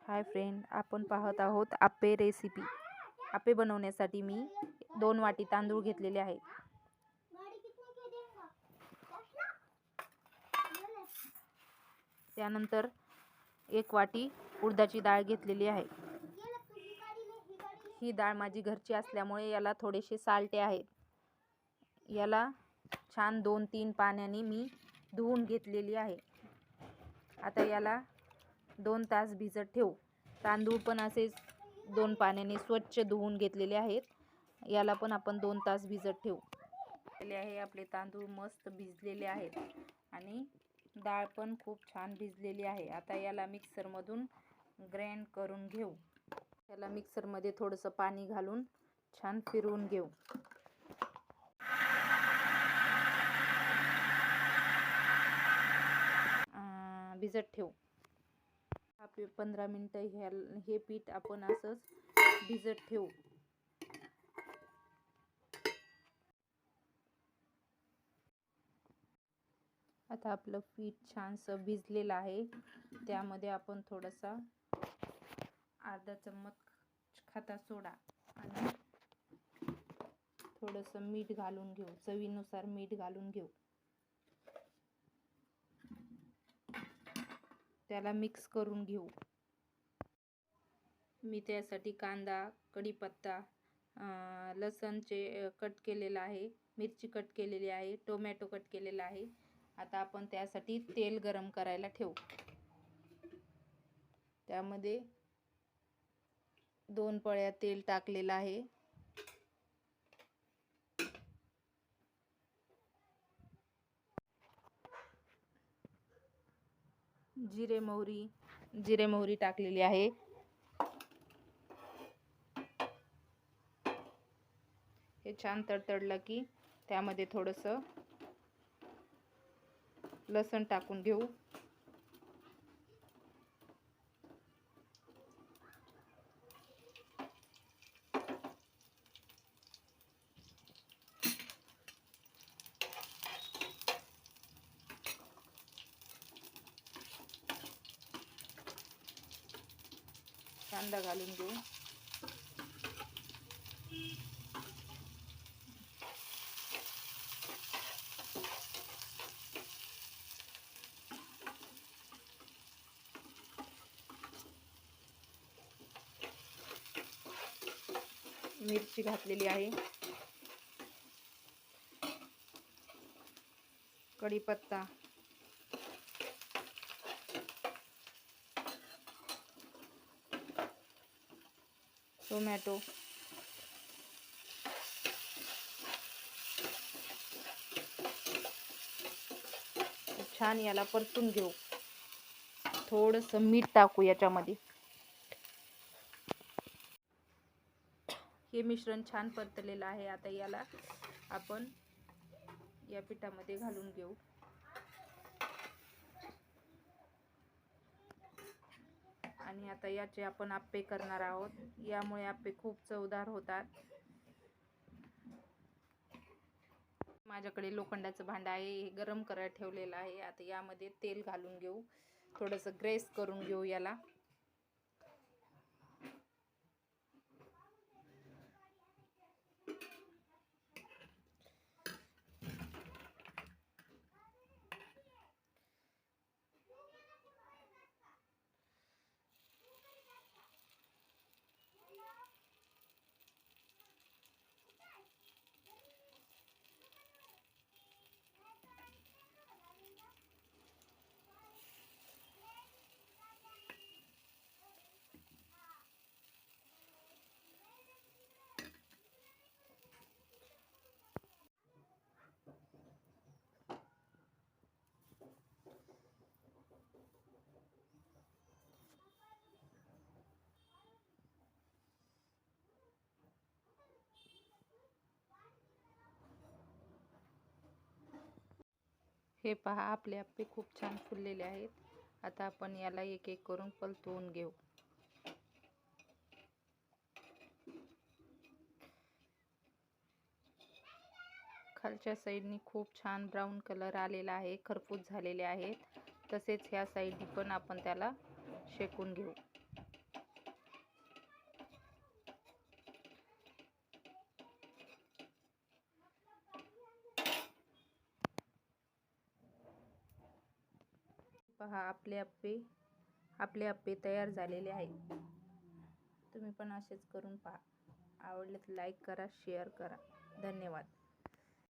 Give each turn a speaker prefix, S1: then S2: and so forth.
S1: Hi friend, आपण पाहत आहोत आप्पे रेसिपी। आप्पे बनवण्यासाठी मी 2 वाटी तांदूळ घेतलेले आहे। त्यानंतर 1 वाटी उडदाची डाळ घेतलेली आहे। ही डाळ माझी घरची असल्यामुळे याला थोडेसे साल्टे आहेत। याला छान 2-3 पाण्याने मी धुवून घेतलेली आहे। आता याला 2 तास भिजत ठेवू। तांदूळ पण असेच 2 पाण्याने स्वच्छ धुवून घेतलेले आहेत। याला पण आपण 2 तास भिजत ठेवू। आपले तांदूळ मस्त भिजलेले आहेत आणि डाळ पण खूप छान भिजलेली आहे। आता याला मिक्सर मधून ग्राइंड करून घेऊ। याला मिक्सर मध्ये थोडंसं पाणी घालून छान फिरवून घेऊ। भिजत ठेवू। आपले 15 मिनिटं हे पीठ आपण असंच भिजत ठेवू। आता आपलं पीठ छानसं भिजलेलं आहे। त्यामध्ये आपण थोडासा अर्धा चम्मच खाता सोडा आणि थोडंसं मीठ घालून घेऊ। चवीनुसार मीठ घालून घेऊ। त्याला मिक्स करून घेऊ। मी त्यासाठी कांदा, कढीपत्ता, लसणचे कट केलेला आहे, मिरची कट केलेली आहे, टोमॅटो कट केलेला आहे। आता आपण त्यासाठी तेल गरम करायला ठेवू। त्यामध्ये 2 पळ्या तेल टाकलेलं आहे। जिरे मोहरी टाकलेली आहे। हे छान तडतडलं की त्यामध्ये थोडंसं लसण टाकून घेऊ। कांदा घालून घेऊ। मिरची घातलेली आहे, कढीपत्ता, टोमॅटो, छान याला परतून घेऊ। थोडंसं मीठ टाकू याच्यामध्ये। हे मिश्रण छान परतलेलं आहे। आता याला आपण या पिठामध्ये घालून घेऊ। आणि आता याचे आपण आप्पे करणार आहोत। यामुळे आप्पे खूप चवदार होतात। माझ्याकडे लोखंडाचं भांडं आहे, हे गरम करायला ठेवलेलं आहे। आता यामध्ये तेल घालून घेऊ। थोडंसं ग्रेस करून घेऊ याला। हे पहा, आपले आप्पे खूप छान फुललेले आहेत। आता आपण याला एक एक करून पलटवून घेऊ। खालच्या साईडनी खूप छान ब्राऊन कलर आलेला आहे, खरपूस झालेले आहेत। तसेच ह्या साईडनी पण आपण त्याला शेकून घेऊ। पहा आपले अप्पे तयार झालेले आहेत. तुम्ही पण असेच करून पहा. आवडले तर लाईक करा, शेअर करा. धन्यवाद.